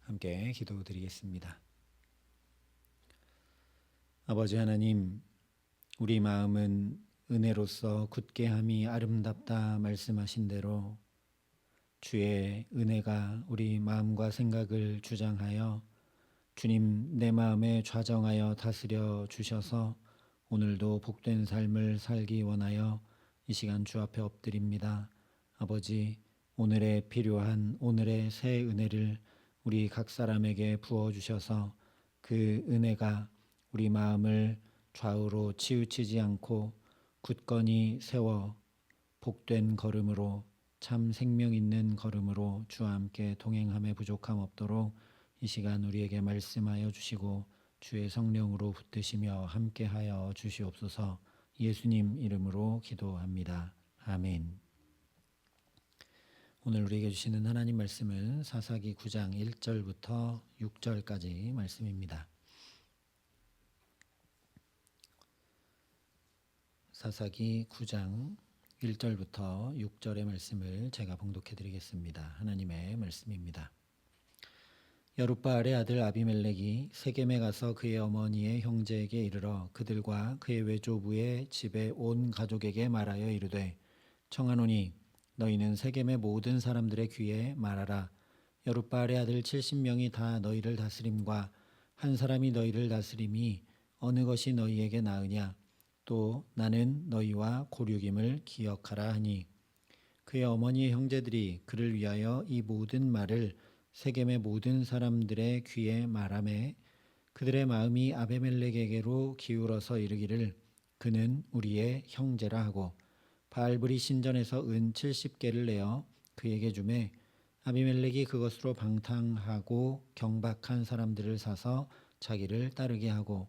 함께 기도드리겠습니다. 아버지 하나님, 우리 마음은 은혜로서 굳게 함이 아름답다 말씀하신 대로 주의 은혜가 우리 마음과 생각을 주장하여 주님 내 마음에 좌정하여 다스려 주셔서 오늘도 복된 삶을 살기 원하여 이 시간 주 앞에 엎드립니다. 아버지, 오늘에 필요한 오늘의 새 은혜를 우리 각 사람에게 부어주셔서 그 은혜가 우리 마음을 좌우로 치우치지 않고 굳건히 세워 복된 걸음으로 참 생명 있는 걸음으로 주와 함께 동행함에 부족함 없도록 이 시간 우리에게 말씀하여 주시고 주의 성령으로 붙드시며 함께하여 주시옵소서. 예수님 이름으로 기도합니다. 아멘. 오늘 우리에게 주시는 하나님 말씀은 사사기 9장 1절부터 6절까지 말씀입니다. 사사기 9장 1절부터 6절의 말씀을 제가 봉독해 드리겠습니다. 하나님의 말씀입니다. 여룻바알의 아들 아비멜렉이 세겜에 가서 그의 어머니의 형제에게 이르러 그들과 그의 외조부의 집에 온 가족에게 말하여 이르되 청하노니 너희는 세겜의 모든 사람들의 귀에 말하라. 여룻바알의 아들 70명이 다 너희를 다스림과 한 사람이 너희를 다스림이 어느 것이 너희에게 나으냐. 또 나는 너희와 고륙임을 기억하라 하니 그의 어머니의 형제들이 그를 위하여 이 모든 말을 세겜의 모든 사람들의 귀에 말하매 그들의 마음이 아비멜렉에게로 기울어서 이르기를 그는 우리의 형제라 하고 바알브리 신전에서 은 70개를 내어 그에게 주매 아비멜렉이 그것으로 방탕하고 경박한 사람들을 사서 자기를 따르게 하고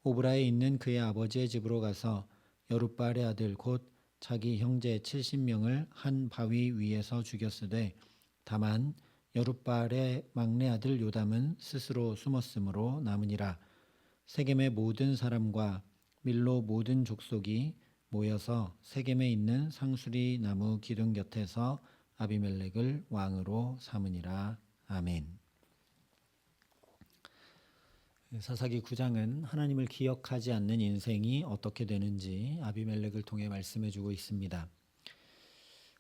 오브라에 있는 그의 아버지의 집으로 가서 여룻바알의 아들 곧 자기 형제 70명을 한 바위 위에서 죽였으되 다만 여룻바알의 막내 아들 요담은 스스로 숨었으므로 남으니라. 세겜의 모든 사람과 밀로 모든 족속이 모여서 세겜에 있는 상수리 나무 기둥 곁에서 아비멜렉을 왕으로 삼으니라. 아멘. 사사기 9장은 하나님을 기억하지 않는 인생이 어떻게 되는지 아비멜렉을 통해 말씀해 주고 있습니다.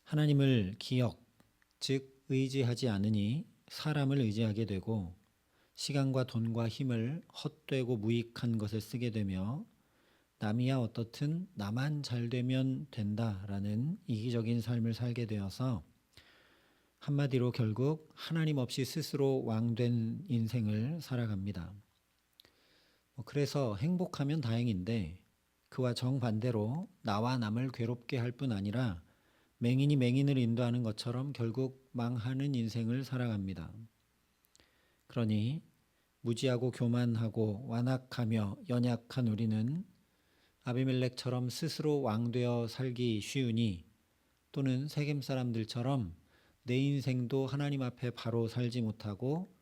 하나님을 기억, 즉 의지하지 않으니 사람을 의지하게 되고 시간과 돈과 힘을 헛되고 무익한 것에 쓰게 되며 남이야 어떻든 나만 잘 되면 된다라는 이기적인 삶을 살게 되어서 한마디로 결국 하나님 없이 스스로 왕된 인생을 살아갑니다. 그래서 행복하면 다행인데 그와 정반대로 나와 남을 괴롭게 할 뿐 아니라 맹인이 맹인을 인도하는 것처럼 결국 망하는 인생을 살아갑니다. 그러니 무지하고 교만하고 완악하며 연약한 우리는 아비멜렉처럼 스스로 왕되어 살기 쉬우니 또는 세겜 사람들처럼 내 인생도 하나님 앞에 바로 살지 못하고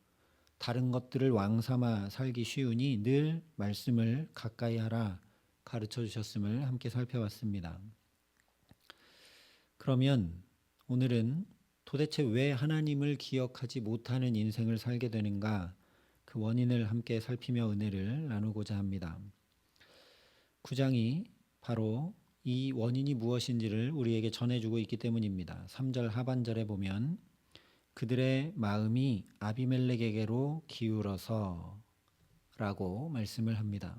다른 것들을 왕 삼아 살기 쉬우니 늘 말씀을 가까이 하라 가르쳐 주셨음을 함께 살펴봤습니다. 그러면 오늘은 도대체 왜 하나님을 기억하지 못하는 인생을 살게 되는가 그 원인을 함께 살피며 은혜를 나누고자 합니다. 9장이 바로 이 원인이 무엇인지를 우리에게 전해주고 있기 때문입니다. 3절 하반절에 보면 그들의 마음이 아비멜렉에게로 기울어서 라고 말씀을 합니다.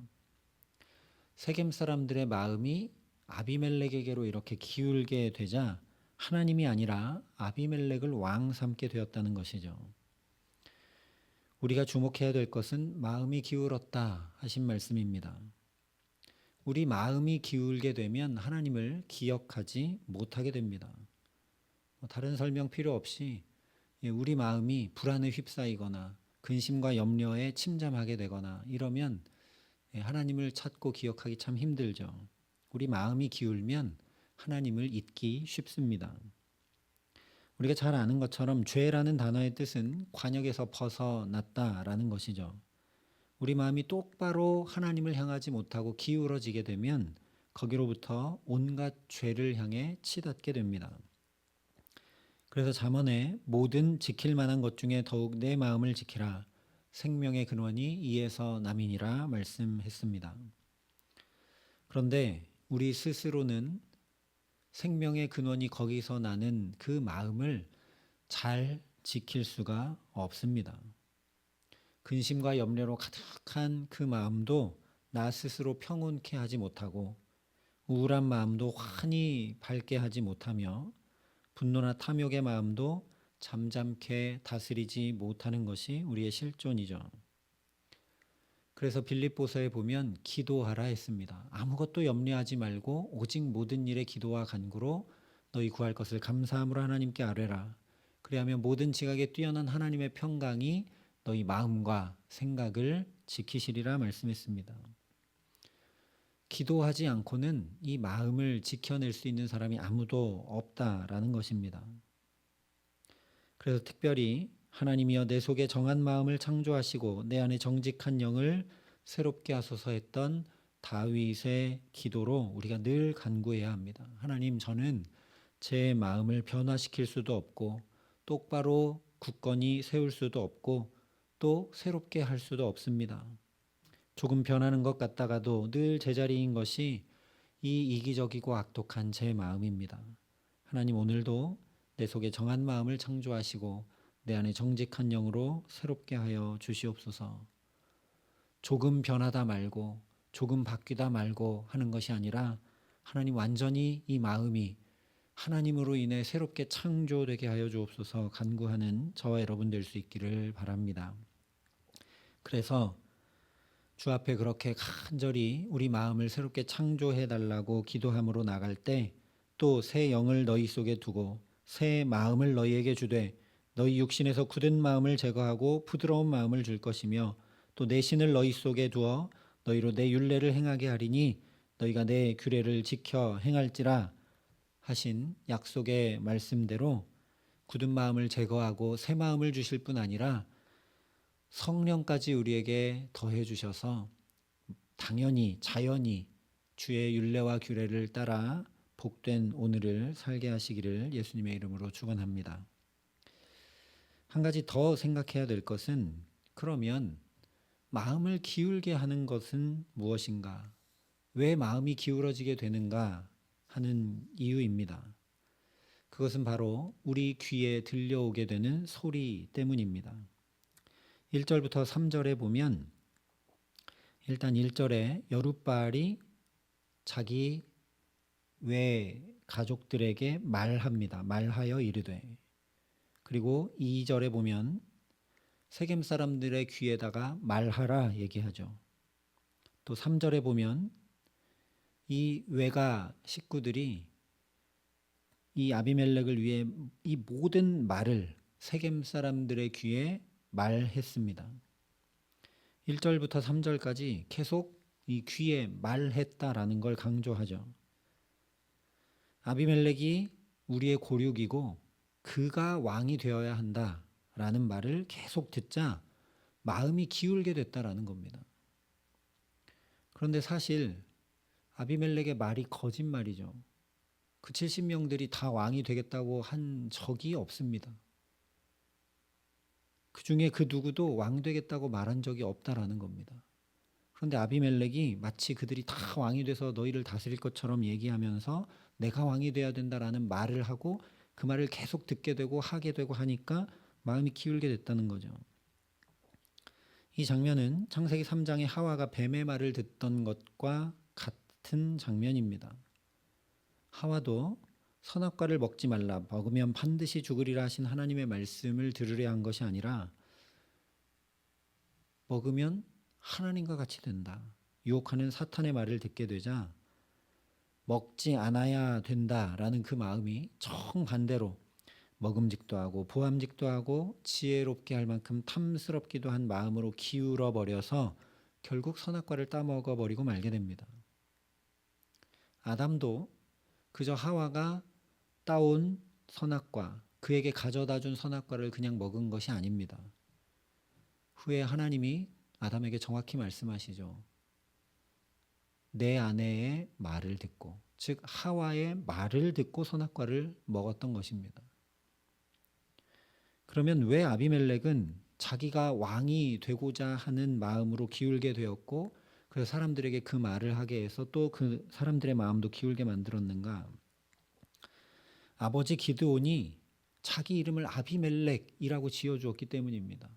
세겜 사람들의 마음이 아비멜렉에게로 이렇게 기울게 되자 하나님이 아니라 아비멜렉을 왕 삼게 되었다는 것이죠. 우리가 주목해야 될 것은 마음이 기울었다 하신 말씀입니다. 우리 마음이 기울게 되면 하나님을 기억하지 못하게 됩니다. 다른 설명 필요 없이 우리 마음이 불안에 휩싸이거나 근심과 염려에 침잠하게 되거나 이러면 하나님을 찾고 기억하기 참 힘들죠. 우리 마음이 기울면 하나님을 잊기 쉽습니다. 우리가 잘 아는 것처럼 죄라는 단어의 뜻은 관역에서 벗어났다라는 것이죠. 우리 마음이 똑바로 하나님을 향하지 못하고 기울어지게 되면 거기로부터 온갖 죄를 향해 치닫게 됩니다. 그래서 잠언에 모든 지킬 만한 것 중에 더욱 내 마음을 지키라. 생명의 근원이 이에서 남이니라 말씀했습니다. 그런데 우리 스스로는 생명의 근원이 거기서 나는 그 마음을 잘 지킬 수가 없습니다. 근심과 염려로 가득한 그 마음도 나 스스로 평온케 하지 못하고 우울한 마음도 환히 밝게 하지 못하며 분노나 탐욕의 마음도 잠잠케 다스리지 못하는 것이 우리의 실존이죠. 그래서 빌립보서에 보면 기도하라 했습니다. 아무것도 염려하지 말고 오직 모든 일에 기도와 간구로 너희 구할 것을 감사함으로 하나님께 아뢰라. 그리하면 모든 지각에 뛰어난 하나님의 평강이 너희 마음과 생각을 지키시리라 말씀했습니다. 기도하지 않고는 이 마음을 지켜낼 수 있는 사람이 아무도 없다라는 것입니다. 그래서 특별히 하나님이여 내 속에 정한 마음을 창조하시고 내 안에 정직한 영을 새롭게 하소서 했던 다윗의 기도로 우리가 늘 간구해야 합니다. 하나님, 저는 제 마음을 변화시킬 수도 없고 똑바로 굳건히 세울 수도 없고 또 새롭게 할 수도 없습니다. 조금 변하는 것 같다가도 늘 제자리인 것이 이 이기적이고 악독한 제 마음입니다. 하나님, 오늘도 내 속에 정한 마음을 창조하시고 내 안에 정직한 영으로 새롭게 하여 주시옵소서. 조금 변하다 말고 조금 바뀌다 말고 하는 것이 아니라 하나님, 완전히 이 마음이 하나님으로 인해 새롭게 창조되게 하여 주옵소서 간구하는 저와 여러분 될 수 있기를 바랍니다. 그래서 주 앞에 그렇게 간절히 우리 마음을 새롭게 창조해 달라고 기도함으로 나갈 때 또 새 영을 너희 속에 두고 새 마음을 너희에게 주되 너희 육신에서 굳은 마음을 제거하고 부드러운 마음을 줄 것이며 또 내 신을 너희 속에 두어 너희로 내 율례를 행하게 하리니 너희가 내 규례를 지켜 행할지라 하신 약속의 말씀대로 굳은 마음을 제거하고 새 마음을 주실 뿐 아니라 성령까지 우리에게 더해 주셔서 당연히 자연히 주의 율례와 규례를 따라 복된 오늘을 살게 하시기를 예수님의 이름으로 축원합니다. 한 가지 더 생각해야 될 것은 그러면 마음을 기울게 하는 것은 무엇인가? 왜 마음이 기울어지게 되는가 하는 이유입니다. 그것은 바로 우리 귀에 들려오게 되는 소리 때문입니다. 1절부터 3절에 보면 일단 1절에 여룻바알이 자기 외 가족들에게 말합니다. 말하여 이르되. 그리고 2절에 보면 세겜 사람들의 귀에다가 말하라 얘기하죠. 또 3절에 보면 이 외가 식구들이 이 아비멜렉을 위해 이 모든 말을 세겜 사람들의 귀에 말했습니다. 1절부터 3절까지 계속 이 귀에 말했다라는 걸 강조하죠. 아비멜렉이 우리의 고륙이고 그가 왕이 되어야 한다라는 말을 계속 듣자 마음이 기울게 됐다라는 겁니다. 그런데 사실 아비멜렉의 말이 거짓말이죠. 그 70명들이 다 왕이 되겠다고 한 적이 없습니다. 그 중에 그 누구도 왕 되겠다고 말한 적이 없다라는 겁니다. 그런데 아비멜렉이 마치 그들이 다 왕이 돼서 너희를 다스릴 것처럼 얘기하면서 내가 왕이 돼야 된다라는 말을 하고 그 말을 계속 듣게 되고 하게 되고 하니까 마음이 기울게 됐다는 거죠. 이 장면은 창세기 3장의 하와가 뱀의 말을 듣던 것과 같은 장면입니다. 하와도 선악과를 먹지 말라, 먹으면 반드시 죽으리라 하신 하나님의 말씀을 들으려 한 것이 아니라 먹으면 하나님과 같이 된다, 유혹하는 사탄의 말을 듣게 되자 먹지 않아야 된다라는 그 마음이 정반대로 먹음직도 하고 보암직도 하고 지혜롭게 할 만큼 탐스럽기도 한 마음으로 기울어 버려서 결국 선악과를 따먹어 버리고 말게 됩니다. 아담도 그저 하와가 따온 선악과, 그에게 가져다 준 선악과를 그냥 먹은 것이 아닙니다. 후에 하나님이 아담에게 정확히 말씀하시죠. 내 아내의 말을 듣고, 즉 하와의 말을 듣고 선악과를 먹었던 것입니다. 그러면 왜 아비멜렉은 자기가 왕이 되고자 하는 마음으로 기울게 되었고, 그래서 사람들에게 그 말을 하게 해서 또 그 사람들의 마음도 기울게 만들었는가? 아버지 기드온이 자기 이름을 아비멜렉이라고 지어주었기 때문입니다.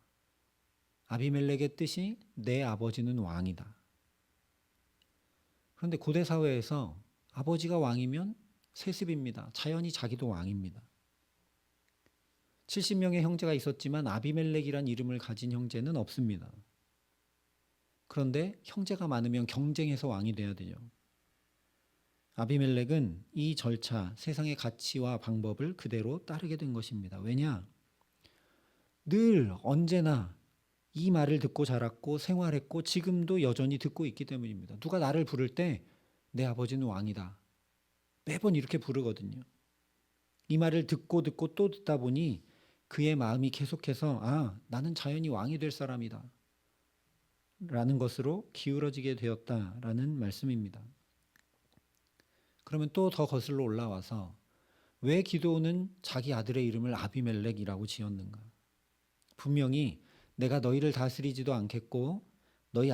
아비멜렉의 뜻이 내 아버지는 왕이다. 그런데 고대 사회에서 아버지가 왕이면 세습입니다. 자연히 자기도 왕입니다. 70명의 형제가 있었지만 아비멜렉이란 이름을 가진 형제는 없습니다. 그런데 형제가 많으면 경쟁해서 왕이 돼야 되죠. 아비멜렉은 이 절차, 세상의 가치와 방법을 그대로 따르게 된 것입니다. 왜냐? 늘 언제나 이 말을 듣고 자랐고 생활했고 지금도 여전히 듣고 있기 때문입니다. 누가 나를 부를 때 내 아버지는 왕이다. 매번 이렇게 부르거든요. 이 말을 듣고 또 듣다 보니 그의 마음이 계속해서 나는 자연히 왕이 될 사람이다 라는 것으로 기울어지게 되었다라는 말씀입니다. 그러면 또 더 거슬러 올라와서 왜 기드온은 자기 아들의 이름을 아비멜렉이라고 지었는가? 분명히 내가 너희를 다스리지도 않겠고 나의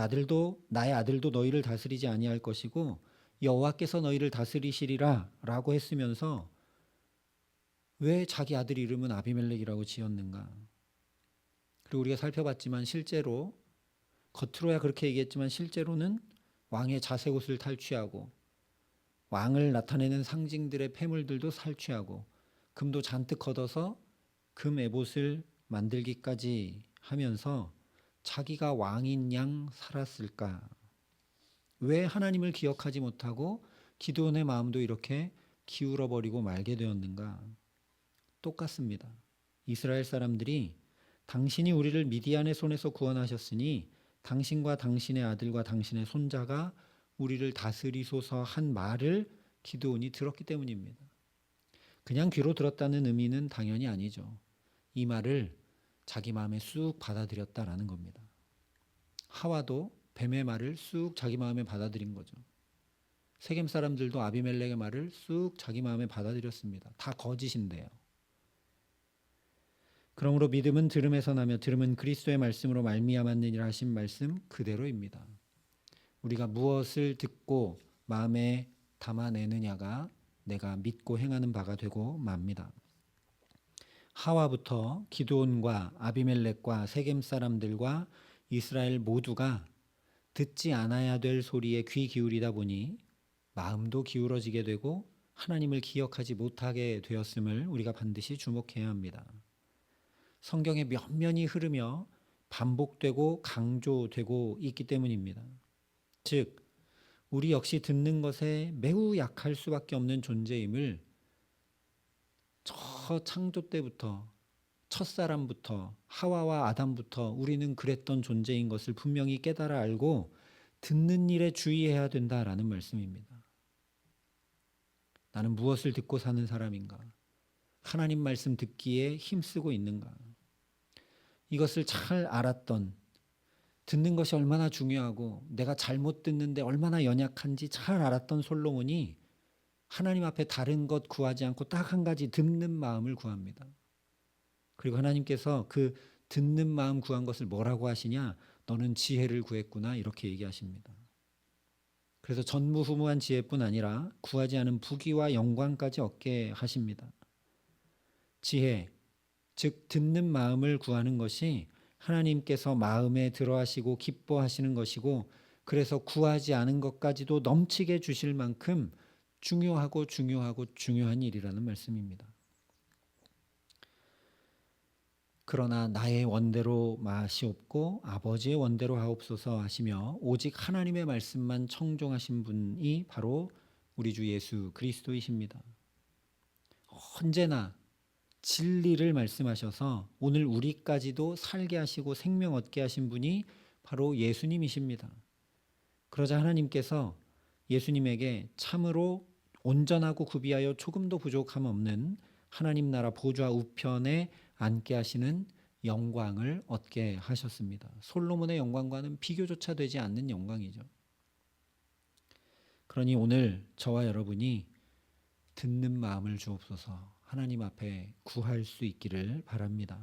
아들도 너희를 다스리지 아니할 것이고 여호와께서 너희를 다스리시리라 라고 했으면서 왜 자기 아들 이름은 아비멜렉이라고 지었는가? 그리고 우리가 살펴봤지만 실제로 겉으로야 그렇게 얘기했지만 실제로는 왕의 자색옷을 탈취하고 왕을 나타내는 상징들의 폐물들도 살취하고 금도 잔뜩 걷어서 금 에봇을 만들기까지 하면서 자기가 왕인 양 살았을까? 왜 하나님을 기억하지 못하고 기드온의 마음도 이렇게 기울어버리고 말게 되었는가? 똑같습니다. 이스라엘 사람들이 당신이 우리를 미디안의 손에서 구원하셨으니 당신과 당신의 아들과 당신의 손자가 우리를 다스리소서 한 말을 기드온이 들었기 때문입니다. 그냥 귀로 들었다는 의미는 당연히 아니죠. 이 말을 자기 마음에 쑥 받아들였다라는 겁니다. 하와도 뱀의 말을 쑥 자기 마음에 받아들인 거죠. 세겜 사람들도 아비멜렉의 말을 쑥 자기 마음에 받아들였습니다. 다 거짓인데요. 그러므로 믿음은 들음에서 나며 들음은 그리스도의 말씀으로 말미암았느니라 하신 말씀 그대로입니다. 우리가 무엇을 듣고 마음에 담아내느냐가 내가 믿고 행하는 바가 되고 맙니다. 하와부터 기드온과 아비멜렉과 세겜 사람들과 이스라엘 모두가 듣지 않아야 될 소리에 귀 기울이다 보니 마음도 기울어지게 되고 하나님을 기억하지 못하게 되었음을 우리가 반드시 주목해야 합니다. 성경의 면면이 흐르며 반복되고 강조되고 있기 때문입니다. 즉 우리 역시 듣는 것에 매우 약할 수밖에 없는 존재임을 저 창조 때부터 첫사람부터 하와와 아담부터 우리는 그랬던 존재인 것을 분명히 깨달아 알고 듣는 일에 주의해야 된다라는 말씀입니다. 나는 무엇을 듣고 사는 사람인가? 하나님 말씀 듣기에 힘쓰고 있는가? 이것을 잘 알았던, 듣는 것이 얼마나 중요하고 내가 잘못 듣는데 얼마나 연약한지 잘 알았던 솔로몬이 하나님 앞에 다른 것 구하지 않고 딱 한 가지 듣는 마음을 구합니다. 그리고 하나님께서 그 듣는 마음 구한 것을 뭐라고 하시냐? 너는 지혜를 구했구나 이렇게 얘기하십니다. 그래서 전무후무한 지혜뿐 아니라 구하지 않은 부귀와 영광까지 얻게 하십니다. 지혜, 즉 듣는 마음을 구하는 것이 하나님께서 마음에 들어하시고 기뻐하시는 것이고 그래서 구하지 않은 것까지도 넘치게 주실 만큼 중요한 일이라는 말씀입니다. 그러나 나의 원대로 마시옵고 아버지의 원대로 하옵소서 하시며 오직 하나님의 말씀만 청종하신 분이 바로 우리 주 예수 그리스도이십니다. 언제나 진리를 말씀하셔서 오늘 우리까지도 살게 하시고 생명 얻게 하신 분이 바로 예수님이십니다. 그러자 하나님께서 예수님에게 참으로 온전하고 구비하여 조금도 부족함 없는 하나님 나라 보좌 우편에 앉게 하시는 영광을 얻게 하셨습니다. 솔로몬의 영광과는 비교조차 되지 않는 영광이죠. 그러니 오늘 저와 여러분이 듣는 마음을 주옵소서 하나님 앞에 구할 수 있기를 바랍니다.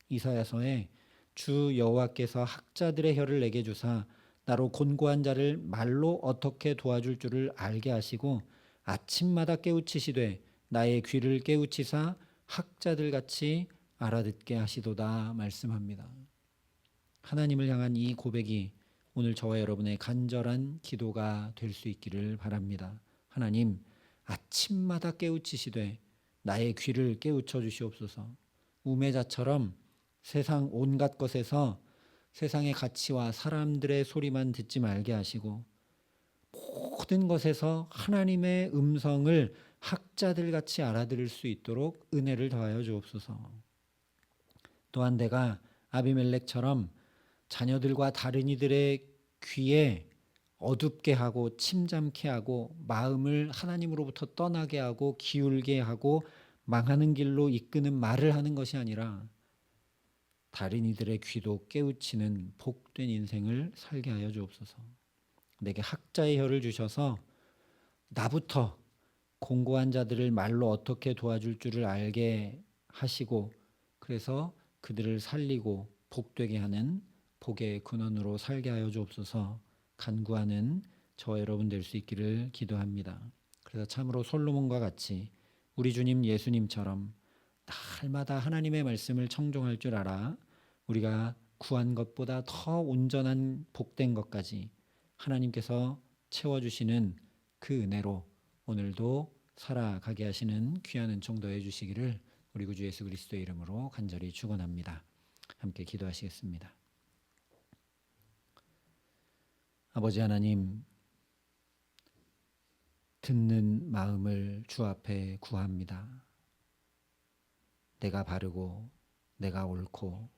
이사야서에 주 여호와께서 학자들의 혀를 내게 주사 나로 곤고한 자를 말로 어떻게 도와줄 줄을 알게 하시고 아침마다 깨우치시되 나의 귀를 깨우치사 학자들 같이 알아듣게 하시도다 말씀합니다. 하나님을 향한 이 고백이 오늘 저와 여러분의 간절한 기도가 될 수 있기를 바랍니다. 하나님, 아침마다 깨우치시되 나의 귀를 깨우쳐 주시옵소서. 우매자처럼 세상 온갖 것에서 세상의 가치와 사람들의 소리만 듣지 말게 하시고 모든 것에서 하나님의 음성을 학자들 같이 알아들을 수 있도록 은혜를 더하여 주옵소서. 또한 내가 아비멜렉처럼 자녀들과 다른 이들의 귀에 어둡게 하고 침잠케 하고 마음을 하나님으로부터 떠나게 하고 기울게 하고 망하는 길로 이끄는 말을 하는 것이 아니라 다른 이들의 귀도 깨우치는 복된 인생을 살게 하여 주옵소서. 내게 학자의 혀를 주셔서 나부터 공고한 자들을 말로 어떻게 도와줄 줄을 알게 하시고 그래서 그들을 살리고 복되게 하는 복의 근원으로 살게 하여 주옵소서. 간구하는 저와 여러분 될 수 있기를 기도합니다. 그래서 참으로 솔로몬과 같이 우리 주님 예수님처럼 날마다 하나님의 말씀을 청종할 줄 알아 우리가 구한 것보다 더 온전한 복된 것까지 하나님께서 채워주시는 그 은혜로 오늘도 살아가게 하시는 귀한 은총 더해 주시기를 우리 구주 예수 그리스도의 이름으로 간절히 축원합니다. 함께 기도하시겠습니다. 아버지 하나님, 듣는 마음을 주 앞에 구합니다. 내가 바르고 내가 옳고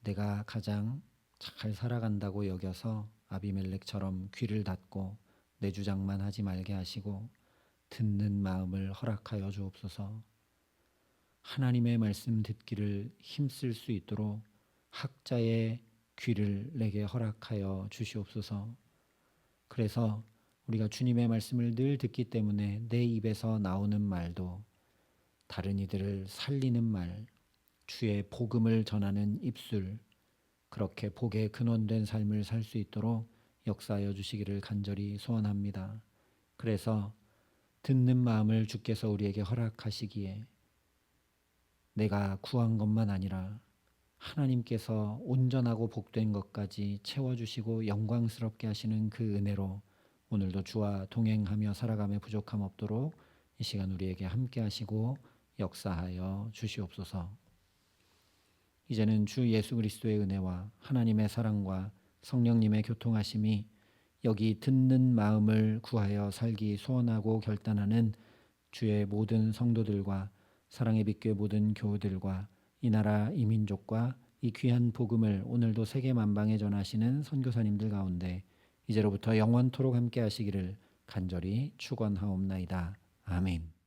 내가 가장 잘 살아간다고 여겨서 아비멜렉처럼 귀를 닫고 내 주장만 하지 말게 하시고 듣는 마음을 허락하여 주옵소서. 하나님의 말씀 듣기를 힘쓸 수 있도록 학자의 귀를 내게 허락하여 주시옵소서. 그래서 우리가 주님의 말씀을 늘 듣기 때문에 내 입에서 나오는 말도 다른 이들을 살리는 말, 주의 복음을 전하는 입술, 그렇게 복의 근원된 삶을 살 수 있도록 역사하여 주시기를 간절히 소원합니다. 그래서 듣는 마음을 주께서 우리에게 허락하시기에 내가 구한 것만 아니라 하나님께서 온전하고 복된 것까지 채워주시고 영광스럽게 하시는 그 은혜로 오늘도 주와 동행하며 살아감에 부족함 없도록 이 시간 우리에게 함께 하시고 역사하여 주시옵소서. 이제는 주 예수 그리스도의 은혜와 하나님의 사랑과 성령님의 교통하심이 여기 듣는 마음을 구하여 살기 소원하고 결단하는 주의 모든 성도들과 사랑의 빛교회 모든 교우들과 이 나라 이 민족과 이 귀한 복음을 오늘도 세계 만방에 전하시는 선교사님들 가운데 이제로부터 영원토록 함께 하시기를 간절히 축원하옵나이다. 아멘.